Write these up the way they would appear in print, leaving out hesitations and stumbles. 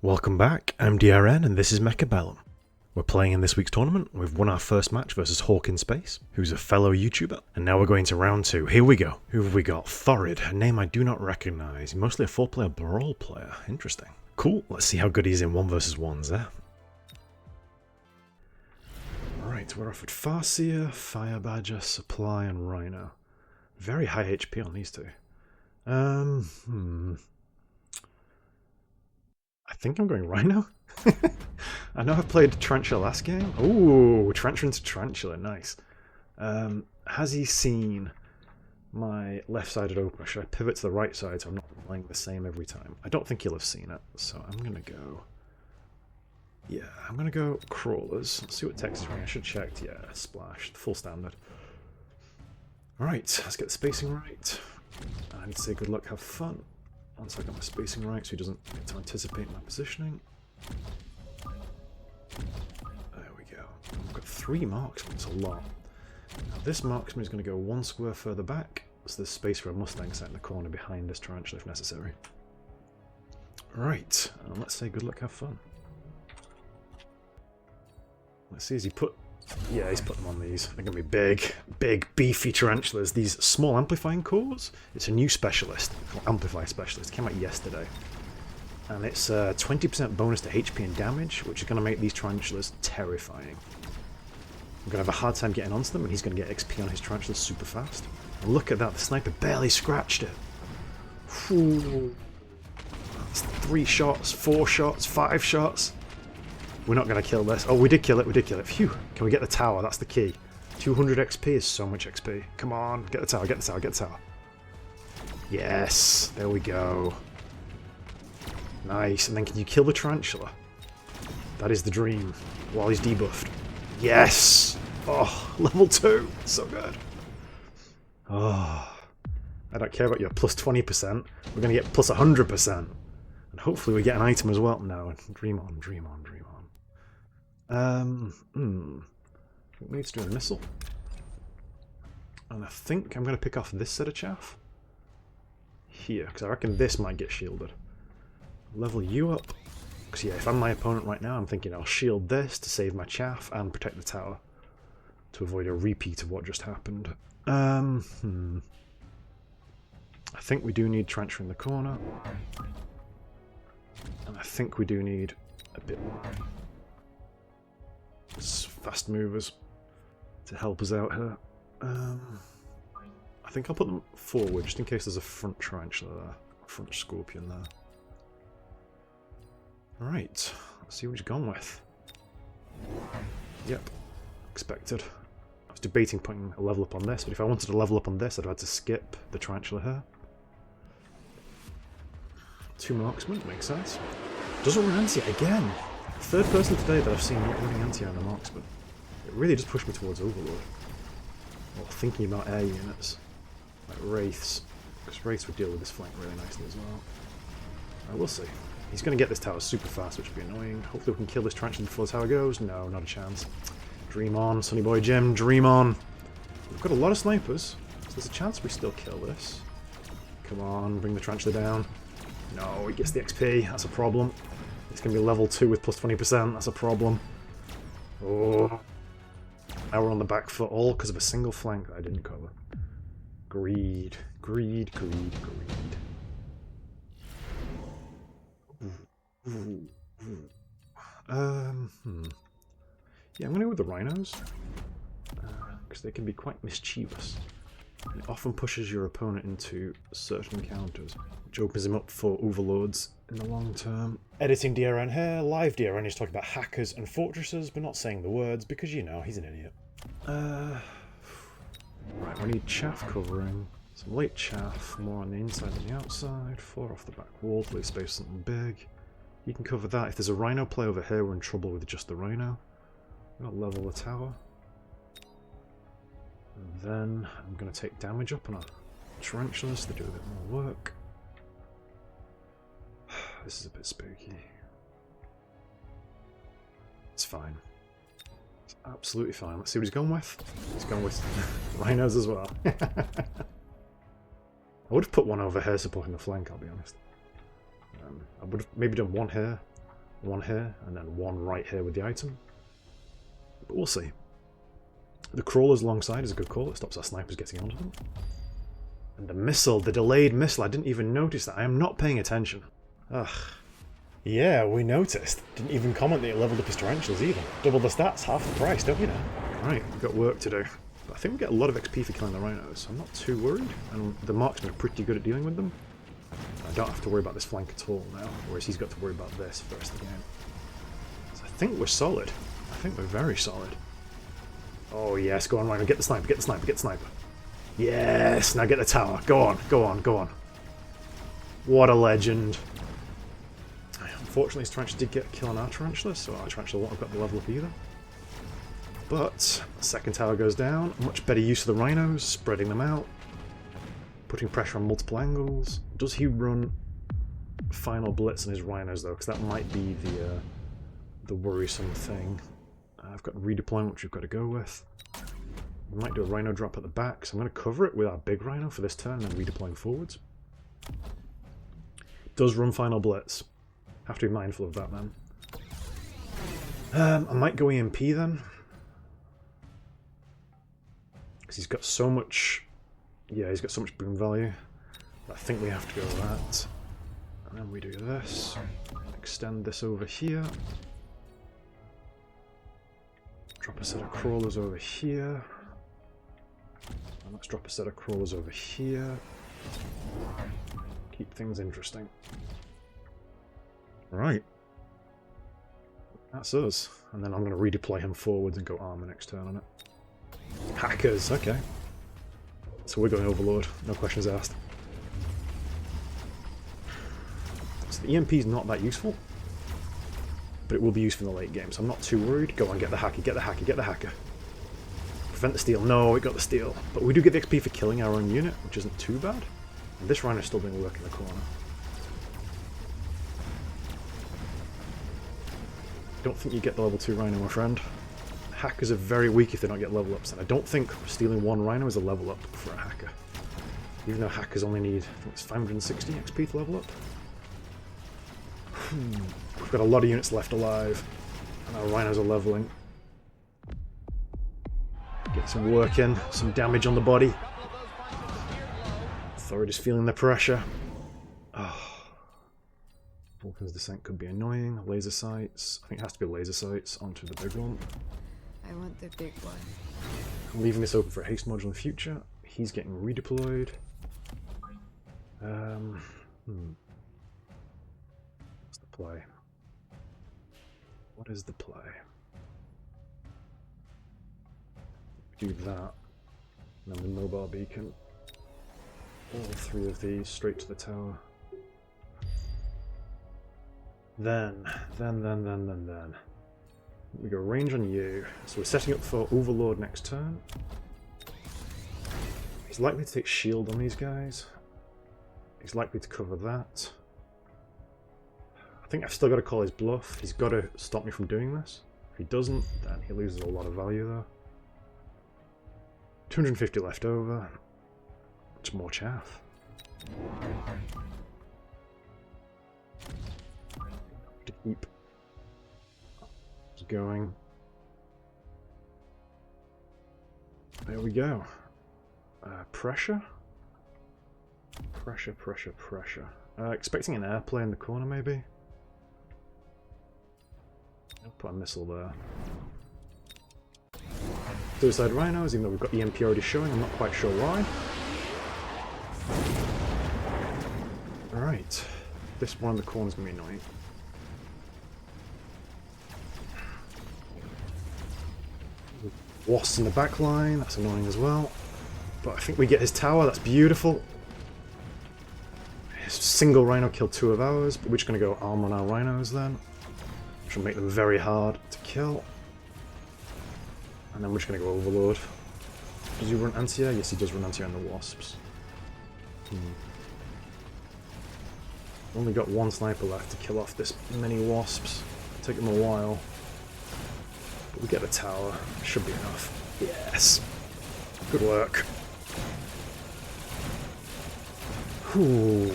Welcome back, I'm DRN and this is Mechabellum. We're playing in this week's tournament. We've won our first match versus Hawk in Space, who's a fellow YouTuber. And now we're going to round 2. Here we go. Who have we got? Thorid, a name I do not recognise. Mostly a 4-player brawl player. Interesting. Cool, let's see how good he's in 1 versus 1s there. Alright, we're offered Farseer, Fire Badger, Supply and Rhino. Very high HP on these two. I think I'm going Rhino. I know I played Tarantula last game. Ooh, Tarantula into Tarantula, nice. Has he seen my left-sided opener? Should I pivot to the right side so I'm not playing the same every time? I don't think he'll have seen it, so I'm going to go... Yeah, I'm going to go Crawlers. Let's see what text is running. I should have checked. Yeah, Splash, full standard. Alright, let's get the spacing right. I need to say good luck, have fun. Once I got my spacing right so he doesn't get to anticipate my positioning. There we go. I've got 3 marksmen, it's a lot. Now this marksman is going to go 1 square further back, so there's space for a Mustang set in the corner behind this Tarantula if necessary. Right, and let's say good luck, have fun. Let's see, has he put... Yeah, he's put them on these. They're going to be big, beefy tarantulas. These small amplifying cores. It's a new specialist, amplifier specialist. It came out yesterday. And it's 20% bonus to HP and damage, which is going to make these tarantulas terrifying. I'm going to have a hard time getting onto them, and he's going to get XP on his tarantulas super fast. And look at that, the sniper barely scratched it. Ooh. That's 3 shots, 4 shots, 5 shots. We're not going to kill this. Oh, we did kill it, Phew. Can we get the tower? That's the key. 200 XP is so much XP. Come on, get the tower, get the tower, get the tower. Yes, there we go. Nice, and then can you kill the Tarantula? That is the dream, while he's debuffed. Yes! Oh, level 2, so good. Oh, I don't care about your plus 20%. We're going to get plus 100%. And hopefully we get an item as well. No, dream on, dream on, dream on. We need to do a missile. And I think I'm going to pick off this set of chaff. Here, because I reckon this might get shielded. Level you up. Because yeah, if I'm my opponent right now, I'm thinking I'll shield this to save my chaff and protect the tower. To avoid a repeat of what just happened. I think we do need Trencher in the corner. And I think we do need a bit more fast movers to help us out here. I think I'll put them forward just in case there's a front tarantula there, a front scorpion there. Alright, let's see what he's gone with. Yep, expected. I was debating putting a level up on this, but if I wanted to level up on this, I'd have had to skip the tarantula here. 2 marksmen, makes sense. Doesn't run anti again. 3rd person today that I've seen not running anti on the marksman. It really just pushed me towards Overlord. Or thinking about air units. Like Wraiths. Because Wraiths would deal with this flank really nicely as well. I will see. He's going to get this tower super fast, which would be annoying. Hopefully we can kill this tarantula before the tower goes. No, not a chance. Dream on, Sonny Boy Jim, dream on. We've got a lot of snipers, so there's a chance we still kill this. Come on, bring the tarantula down. No, he gets the XP, that's a problem. It's going to be level 2 with plus 20%, that's a problem. Oh. Now we're on the back foot, all because of a single flank that I didn't cover. Greed, greed, greed, greed. Yeah, I'm going to go with the rhinos. Because they can be quite mischievous. It often pushes your opponent into certain encounters, which opens him up for overlords in the long term. Editing DRN here, live DRN is talking about hackers and fortresses, but not saying the words because, you know, he's an idiot. Right, we need chaff covering. Some late chaff, more on the inside than the outside. 4 off the back wall to leave space for something big. You can cover that. If there's a rhino play over here, we're in trouble with just the rhino. We'll level the tower. And then I'm going to take damage up on our tarantulas to do a bit more work. This is a bit spooky. It's fine. It's absolutely fine. Let's see what he's gone with. He's gone with rhinos as well. I would have put one over here supporting the flank, I'll be honest. I would have maybe done one here, One here, and then one right here with the item. But we'll see. The crawlers alongside is a good call. It stops our snipers getting onto them. And the missile, the delayed missile, I didn't even notice that. I am not paying attention. Ugh. Yeah, we noticed. Didn't even comment that it leveled up his tarantulas either. Double the stats, half the price, don't you know? Right, we've got work to do. But I think we get a lot of XP for killing the rhinos, so I'm not too worried. And the marksmen are pretty good at dealing with them. I don't have to worry about this flank at all now, whereas he's got to worry about this for the rest of the game. So I think we're solid. I think we're very solid. Oh yes, go on Rhino, get the sniper, get the sniper, get the sniper. Yes, now get the tower. Go on, go on, go on. What a legend. Unfortunately, his tarantula did get a kill on our tarantula, so our tarantula won't have got the level up either. But, second tower goes down. Much better use of the rhinos, spreading them out. Putting pressure on multiple angles. Does he run final blitz on his rhinos though? Because that might be the worrisome thing. I've got redeployment, which we've got to go with. We might do a rhino drop at the back, so I'm going to cover it with our big rhino for this turn and then redeploying forwards. Does run final blitz. Have to be mindful of that then. I might go EMP then. Because he's got so much... Yeah, he's got so much boom value. I think we have to go with that. And then we do this. Extend this over here. Drop a set of crawlers over here. And let's drop a set of crawlers over here. Keep things interesting. Right. That's us. And then I'm going to redeploy him forwards and go armor next turn on it. Hackers, okay. So we're going Overlord, no questions asked. So the EMP is not that useful, but it will be useful in the late game, so I'm not too worried. Go on, get the hacker, get the hacker, get the hacker. Prevent the steal. No, we got the steal. But we do get the XP for killing our own unit, which isn't too bad. And this rhino is still doing work in the corner. Don't think you get the level 2 rhino, my friend. Hackers are very weak if they don't get level ups, and I don't think stealing one rhino is a level up for a hacker. Even though hackers only need, I think it's 560 XP to level up. We've got a lot of units left alive, and our rhinos are leveling. Get some work in, some damage on the body. Authority's feeling the pressure. Oh. Vulcan's Descent could be annoying. Laser sights. I think it has to be laser sights onto the big one. I want the big one. I'm leaving this open for a haste module in the future. He's getting redeployed. What's the play? What is the play? Do that. And then the mobile beacon. All three of these straight to the tower. Then. We go range on you. So we're setting up for Overlord next turn. He's likely to take shield on these guys. He's likely to cover that. I think I've still got to call his bluff. He's got to stop me from doing this. If he doesn't, then he loses a lot of value though. 250 left over. Much more chaff. To keep going. There we go. Pressure? Pressure. Expecting an airplay in the corner maybe? I'll put a missile there. Suicide Rhinos, even though we've got EMP already showing, I'm not quite sure why. Alright. This one in the corner is going to be annoying. Wasps in the back line, that's annoying as well. But I think we get his tower, that's beautiful. His single rhino killed 2 of ours, but we're just going to go armor on our rhinos then. Which will make them very hard to kill. And then we're just going to go Overlord. Does he run anti-air? Yes, he does run anti-air on the wasps. Only got 1 sniper left to kill off this many wasps. It'll take them a while. But we get a tower. Should be enough. Yes. Good work. Ooh.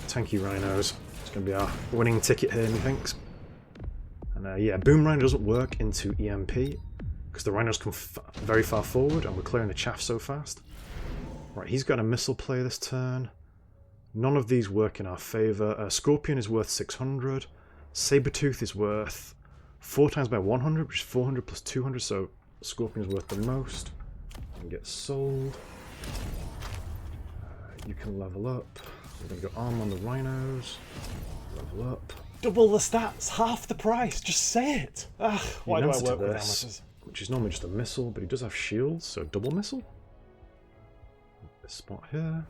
Tanky rhinos. It's going to be our winning ticket here, methinks. And yeah, Boom Rhino doesn't work into EMP because the Rhinos come very far forward and we're clearing the chaff so fast. Right, he's got a missile play this turn. None of these work in our favour. Scorpion is worth 600. Sabertooth is worth 4 times by 100, which is 400 plus 200, so Scorpion is worth the most. And get sold. You can level up. We're going to go arm on the Rhinos. Level up. Double the stats, half the price, just say it! Ugh, why do I work with amateurs? Which is normally just a missile, but he does have shields, so double missile. This spot here.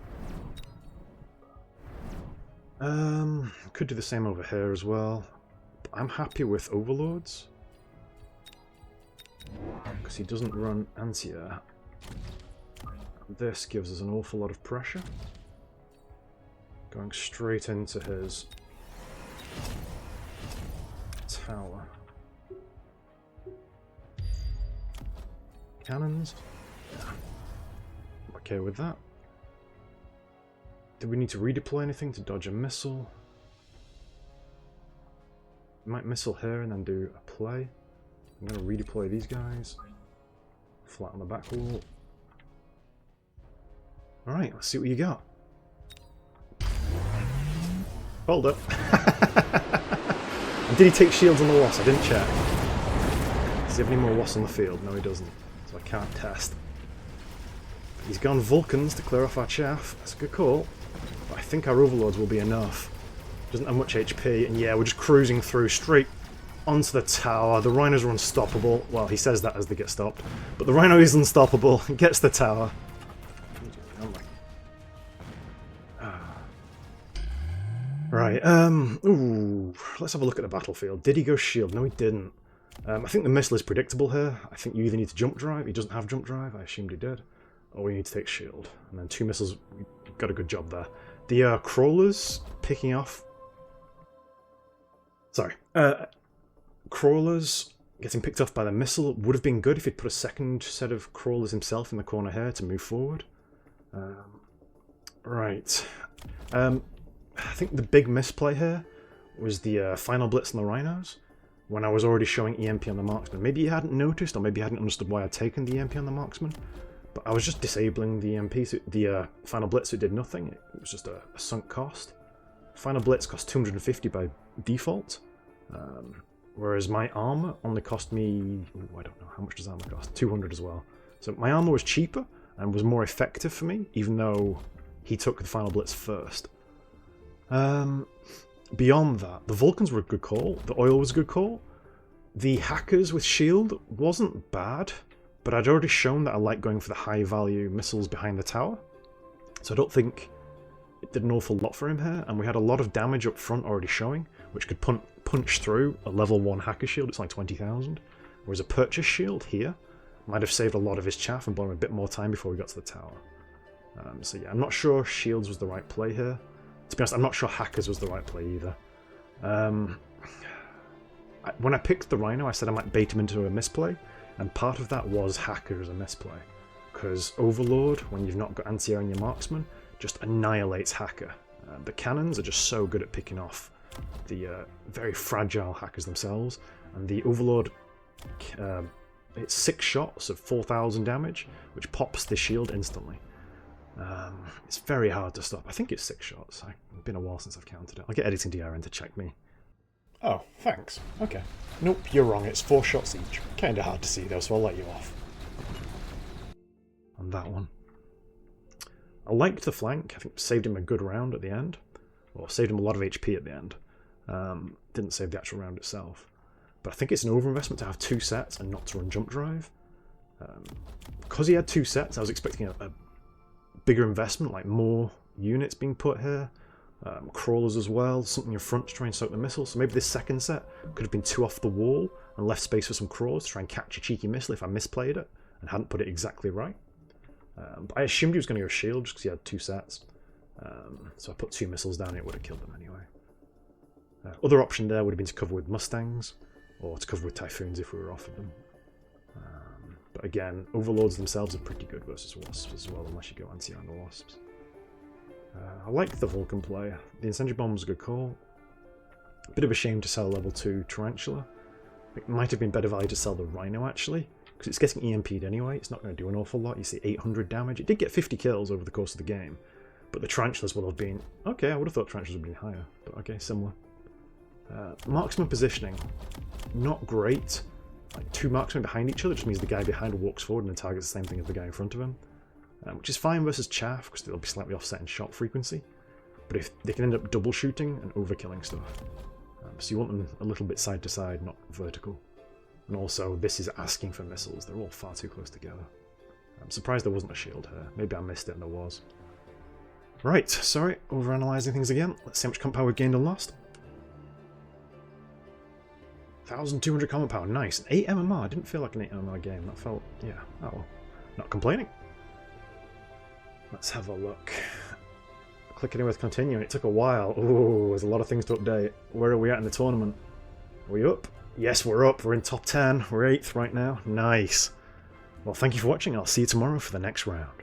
Could do the same over here as well. But I'm happy with Overlords. Because he doesn't run anti-air. This gives us an awful lot of pressure. Going straight into his tower. Cannons. Yeah. I'm okay with that. Do we need to redeploy anything to dodge a missile? Might missile here and then do a play. I'm going to redeploy these guys. Flat on the back wall. Alright, let's see what you got. Hold up. And did he take shields on the Wasp? I didn't check. Does he have any more Wasps on the field? No, he doesn't. So I can't test. He's gone Vulcans to clear off our chaff. That's a good call. But I think our Overlords will be enough. Doesn't have much HP, and yeah, we're just cruising through straight onto the tower. The Rhinos are unstoppable. Well, he says that as they get stopped. But the Rhino is unstoppable. He gets the tower. Right, ooh, let's have a look at the battlefield. Did he go shield? No, he didn't. I think the missile is predictable here. I think you either need to jump drive. He doesn't have jump drive. I assumed he did. Or we need to take shield. And then 2 missiles. Got a good job there. The crawlers picking off. Sorry. Crawlers getting picked off by the missile would have been good if he'd put a second set of crawlers himself in the corner here to move forward. Right. I think the big misplay here was the final blitz on the Rhinos when I was already showing EMP on the Marksman. Maybe you hadn't noticed, or maybe you hadn't understood why I'd taken the EMP on the Marksman, but I was just disabling the EMP, so the final blitz, so it did nothing. It was just a sunk cost. Final blitz cost 250 by default, whereas my armor only cost me, I don't know, how much does armor cost? 200 as well. So my armor was cheaper and was more effective for me, even though he took the final blitz first. Beyond that, the Vulcans were a good call, the oil was a good call, the hackers with shield wasn't bad, but I'd already shown that I like going for the high value missiles behind the tower, so I don't think it did an awful lot for him here, and we had a lot of damage up front already showing, which could punch through a level 1 hacker shield. It's like 20,000, whereas a purchase shield here might have saved a lot of his chaff and bought him a bit more time before we got to the tower. So yeah, I'm not sure shields was the right play here. To be honest, I'm not sure hackers was the right play either. When I picked the Rhino, I said I might bait him into a misplay, and part of that was hacker as a misplay. Because Overlord, when you've not got anti-air in your Marksman, just annihilates hacker. The cannons are just so good at picking off the very fragile hackers themselves, and the Overlord, it's 6 shots of 4,000 damage, which pops the shield instantly. It's very hard to stop. I think it's 6 shots. It's been a while since I've counted it. I'll get editing DRN to check me. Oh, thanks. Okay. Nope, you're wrong. It's 4 shots each. Kinda hard to see though, so I'll let you off. On that one. I liked the flank. I think saved him a good round at the end. Or saved him a lot of HP at the end. Didn't save the actual round itself. But I think it's an overinvestment to have 2 sets and not to run jump drive. Because he had 2 sets, I was expecting a bigger investment, like more units being put here, crawlers as well, something in front to try and soak the missiles. So maybe this second set could have been 2 off the wall and left space for some crawlers to try and catch a cheeky missile if I misplayed it and hadn't put it exactly right. But I assumed he was going to go shield just because he had 2 sets. So I put 2 missiles down, it would have killed them anyway. Other option there would have been to cover with Mustangs or to cover with Typhoons if we were offered them. But again, Overlords themselves are pretty good versus Wasps as well, unless you go anti on the Wasps. I like the Vulcan play. The Incendiary Bomb was a good call. Bit of a shame to sell a level 2 Tarantula. It might have been better value to sell the Rhino, actually, because it's getting EMP'd anyway. It's not going to do an awful lot. You see 800 damage. It did get 50 kills over the course of the game, but the Tarantulas will have been... Okay, I would have thought Tarantulas would have been higher, but okay, similar. Marksman positioning, not great. Like 2 marksmen behind each other just means the guy behind walks forward and then targets the same thing as the guy in front of him, which is fine versus chaff because they'll be slightly offset in shot frequency. But if they can end up double shooting and overkilling stuff, so you want them a little bit side to side, not vertical. And also, this is asking for missiles. They're all far too close together. I'm surprised there wasn't a shield here. Maybe I missed it and there was. Right, sorry, overanalyzing things again. Let's see how much combat power we've gained and lost. 1,200 combat power, nice. 8 MMR, I didn't feel like an 8 MMR game. That felt, yeah, oh well. Not complaining. Let's have a look. Click anywhere to continue, it took a while. Oh, there's a lot of things to update. Where are we at in the tournament? Are we up? Yes, we're up. We're in top 10. We're 8th right now. Nice. Well, thank you for watching. I'll see you tomorrow for the next round.